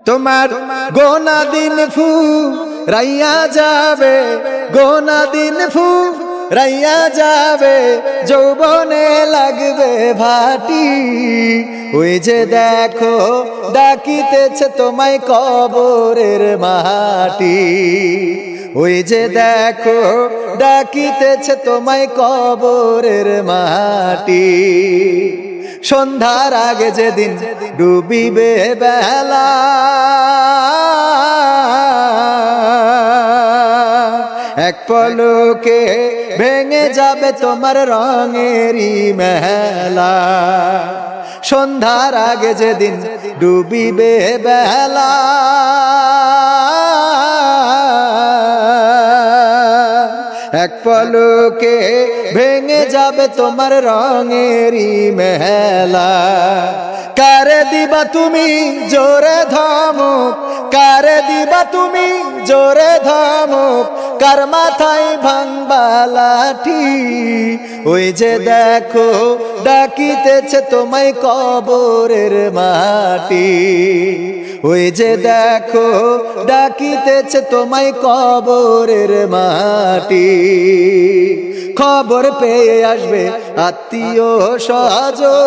তোমার গোনা দিন ফু রাইয়া যাবে, গোনা দিন ফু রাইয়া যাবে, যৌবনে লাগবে ভাটি। ওই যে দেখো ডাকিতেছে তোমায় কবরের মাটি, ওই যে দেখো ডাকিতেছে তোমায় কবরের মাটি। সন্ধ্যার আগে যেদিন ডুবিবে বেলা, এক পলকে ভেঙে যাবে তোমার রঙেরই মেলা। সন্ধ্যার আগে যেদিন ডুবিবে বেলা, এক পলকে ভেঙে যাবে তোমার রঙেরই মেলা। কারে দিবা তুমি জোরে ধমক, কারে দিবা তুমি জোরে ধমক, কার মাথায় ভাঙবা লাঠি। ওই যে দেখো ডাকিতেছে তোমায় কবরের মাটি, ওই যে দেখো ডাকিতেছে তোমায় কবরের মাটি। খবর পেয়ে আসবে আত্মীয় স্বজন,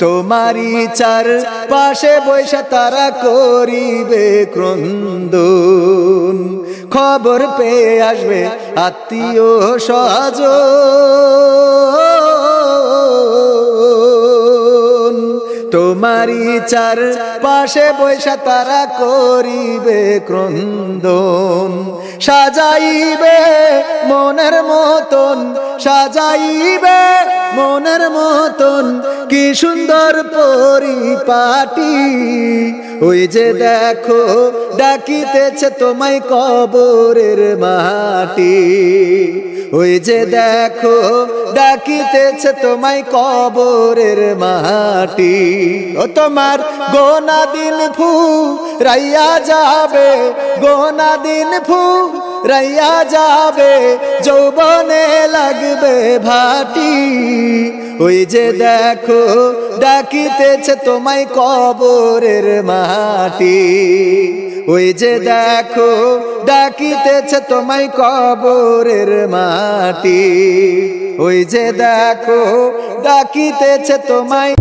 তোমারই চার পাশে বৈশা তারা করিবে ক্রন্দন। খবর পেয়ে আসবে আত্মীয় স্বজন, তোমারই চার পাশে বৈশা তারা করিবে ক্রন্দন। সাজাইবে মনের মতন, সাজাইবে মনের মতন, কি সুন্দর পরিপাটি। ওই যে দেখো ডাকিতেছে তোমায় কবরের মাটি, ওই যে দেখো ডাকিতেছে তোমায় কবরের মাটি। ও তোমার গোনা দিন ফু রাইয়া যাবে, গোনা দিন ফু রাইয়া যাবে, যৌবনে লাগবে ভাটি। ওই যে দেখো ডাকিতেছে তোমায় কবরের মাটি, ওই যে দেখো ডাকিতেছে তোমায় কবরের মাটি, ওই যে দেখো ডাকিতেছে তোমায়।